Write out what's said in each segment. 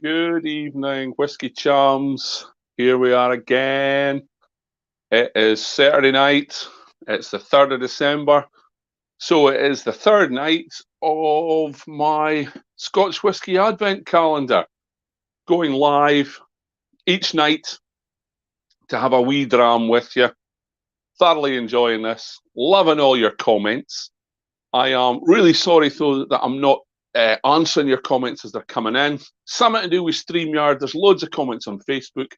Good evening, Whisky Chums. Here we are again. It is Saturday night. It's the 3rd of December. So it is the third night of my Scotch Whisky Advent calendar. Going live each night to have a wee dram with you. Thoroughly enjoying this. Loving all your comments. I am really sorry, though, that I'm not answering your comments as they're coming in. Something to do with StreamYard. There's loads of comments on Facebook,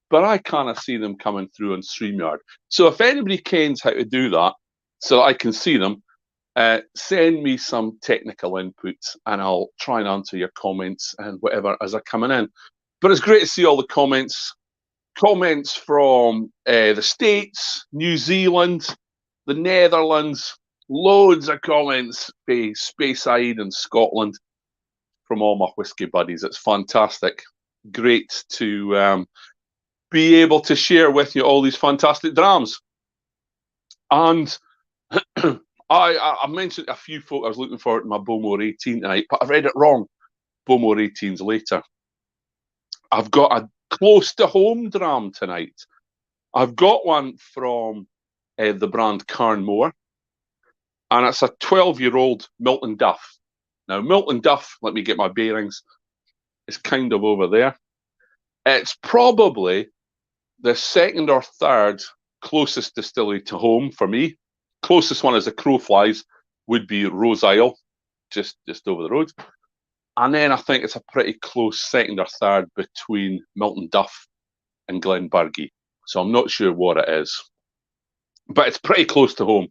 but I kind of see them coming through on StreamYard. So if anybody kens how to do that so that I can see them, send me some technical inputs and I'll try and answer your comments and whatever as they're coming in. But it's great to see all the comments. Comments from the States, New Zealand, the Netherlands, loads of comments from Speyside and Scotland from all my whisky buddies. It's fantastic. Great to be able to share with you all these fantastic drams. And I mentioned a few folk I was looking forward to my Bowmore 18 tonight, but I read it wrong. Bowmore 18's later. I've got a close to home dram tonight. I've got one from the brand Carnmore, and it's a 12-year-old Milton Duff. Now, Milton Duff, let me get my bearings, is kind of over there. It's probably the second or third closest distillery to home for me. Closest one as the crow flies would be Rose Isle, just over the road. And then I think it's a pretty close second or third between Milton Duff and Glenburgie. So I'm not sure what it is. But it's pretty close to home.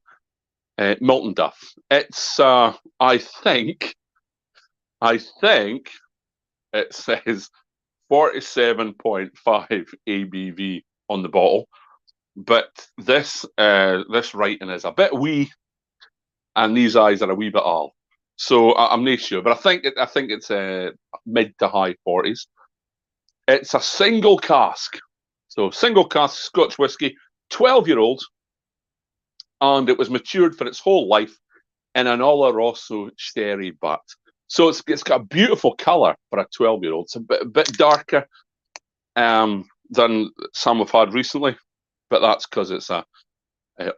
Milton Duff. It's, I think it says 47.5 ABV on the bottle. But this writing is a bit wee, and these eyes are a wee bit all. So I'm not sure, but I think it's mid to high 40s. It's a single cask, so single cask Scotch whisky, 12-year-old, and it was matured for its whole life in an Oloroso sherry vat. So it's got a beautiful colour for a 12-year-old. It's a bit darker than some I've had recently, but that's because it's a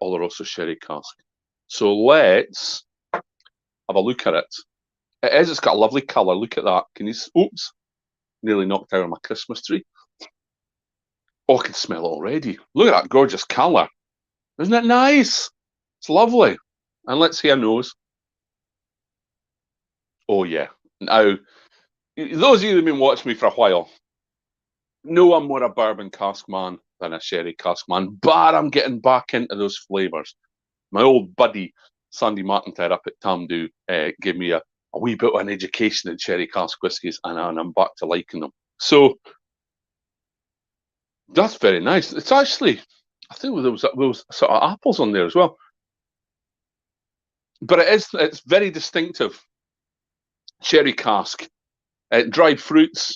Oloroso sherry cask. So let's have a look at it. It's got a lovely colour. Look at that. Can you? Oops, nearly knocked out my Christmas tree. Oh, I can smell it already. Look at that gorgeous colour. Isn't it nice? It's lovely. And let's see a nose. Oh yeah. Now, those of you who've been watching me for a while know I'm more a bourbon cask man than a sherry cask man, but I'm getting back into those flavours. My old buddy Sandy McIntyre up at Tamdu gave me a wee bit of an education in sherry cask whiskies, and I'm back to liking them. So that's very nice. It's actually, I think there was sort of apples on there as well. But it's very distinctive. Sherry cask, dried fruits.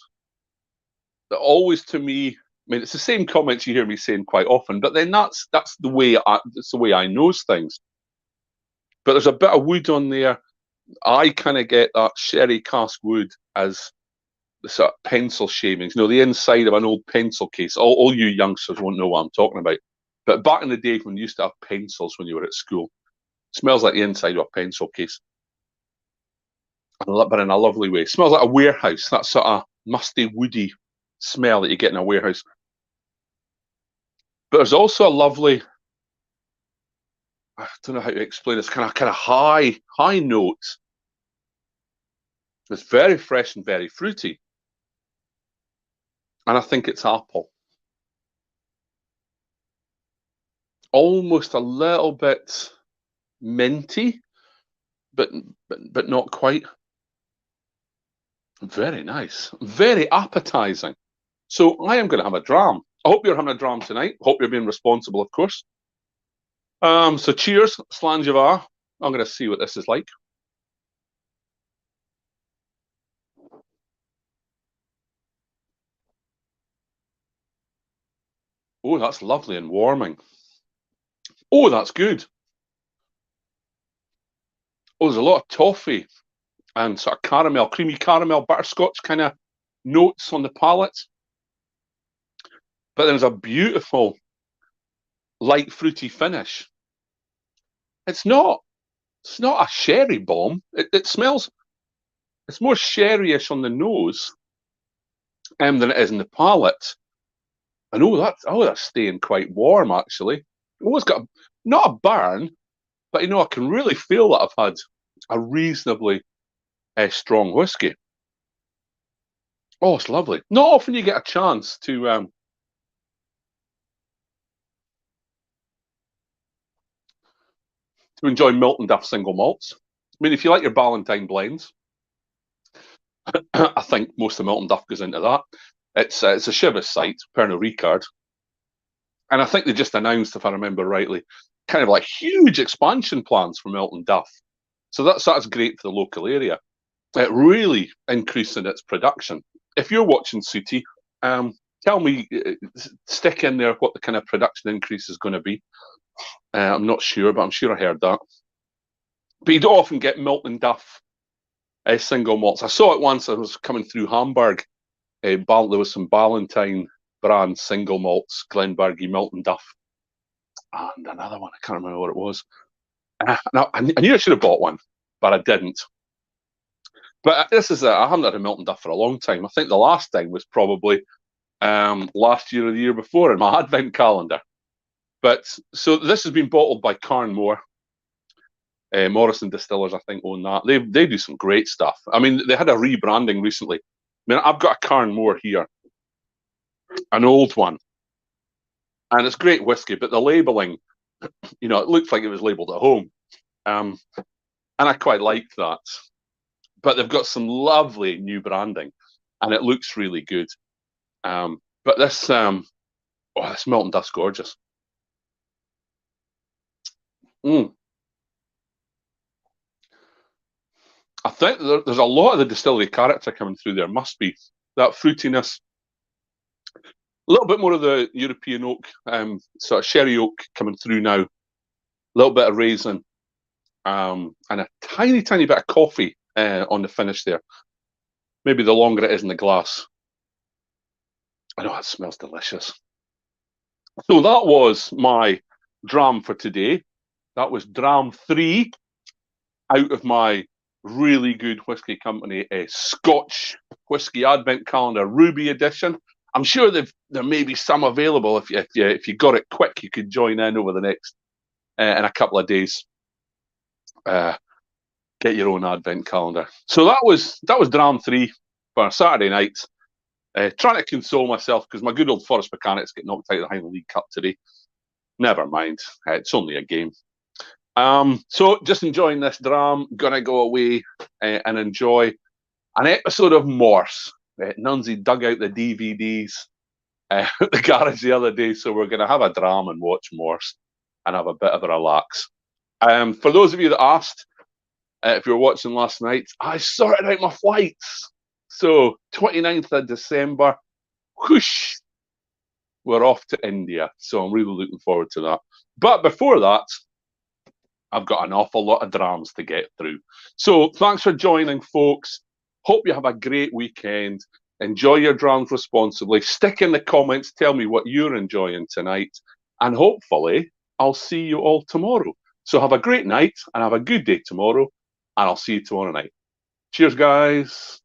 That always, to me, I mean, it's the same comments you hear me saying quite often. But then that's the way I nose things. But there's a bit of wood on there. I kind of get that sherry cask wood as the sort of pencil shavings, the inside of an old pencil case. All you youngsters won't know what I'm talking about. But back in the day when you used to have pencils when you were at school, it smells like the inside of a pencil case. But in a lovely way. It smells like a warehouse, that sort of musty, woody smell that you get in a warehouse. But there's also a lovely, I don't know how to explain this, kind of high note. It's very fresh and very fruity. And I think it's apple. Almost a little bit minty, but not quite. Very nice. Very appetizing. So I am going to have a dram. I hope you're having a dram tonight. Hope you're being responsible, of course. So cheers, Slanjava. I'm going to see what this is like. Oh, that's lovely and warming. Oh, that's good. Oh, there's a lot of toffee and sort of caramel, creamy caramel, butterscotch kind of notes on the palate, but there's a beautiful light fruity finish. It's not a sherry bomb. It smells, it's more sherryish on the nose than it is in the palate. And that's staying quite warm actually. Oh, it's got not a burn, but I can really feel that I've had a reasonably strong whiskey. Oh, it's lovely. Not often you get a chance to enjoy Milton Duff single malts. I mean, if you like your Ballantine blends, I think most of Milton Duff goes into that. It's a Chivas site, Pernod Ricard, and I think they just announced, if I remember rightly, kind of like huge expansion plans for Milton Duff. So that's great for the local area. It really increasing its production. If you're watching Sooty, tell me, stick in there what the kind of production increase is going to be. I'm not sure, but I'm sure I heard that. But you don't often get Milton Duff single malts. I saw it once. I was coming through Hamburg. There was some Ballantine brand single malts, Glenbergie, Milton Duff, and another one. I can't remember what it was. Now, I knew I should have bought one, but I didn't. But I haven't had a Milton Duff for a long time. I think the last time was probably last year or the year before in my advent calendar. But so this has been bottled by Carnmore. Morrison Distillers, I think, own that. They do some great stuff. I mean, they had a rebranding recently. I mean, I've got a Carnmore here, an old one, and it's great whiskey, but the labelling, it looks like it was labelled at home. And I quite liked that. But they've got some lovely new branding, and it looks really good. But this Milton Duff's gorgeous. I think there's a lot of the distillery character coming through there. Must be that fruitiness, a little bit more of the European oak, sort of sherry oak coming through now. A little bit of raisin, and a tiny, tiny bit of coffee on the finish there. Maybe the longer it is in the glass. I know it smells delicious. So that was my dram for today. That was Dram 3 out of my really good whiskey company, a Scotch Whiskey Advent Calendar Ruby edition. I'm sure there may be some available. If you got it quick, you could join in over the next in a couple of days. Get your own Advent calendar. So that was Dram 3 for Saturday night. Trying to console myself because my good old Forest Mechanics get knocked out of the Highland League Cup today. Never mind, it's only a game. So just enjoying this dram. Gonna go away and enjoy an episode of Morse. Nunsy dug out the DVDs at the garage the other day, so we're gonna have a dram and watch Morse and have a bit of a relax. For those of you that asked if you were watching last night, I sorted out my flights. So 29th of December, whoosh, we're off to India. So I'm really looking forward to that. But before that, I've got an awful lot of drams to get through. So thanks for joining, folks. Hope you have a great weekend. Enjoy your drams responsibly. Stick in the comments. Tell me what you're enjoying tonight. And hopefully, I'll see you all tomorrow. So have a great night and have a good day tomorrow. And I'll see you tomorrow night. Cheers, guys.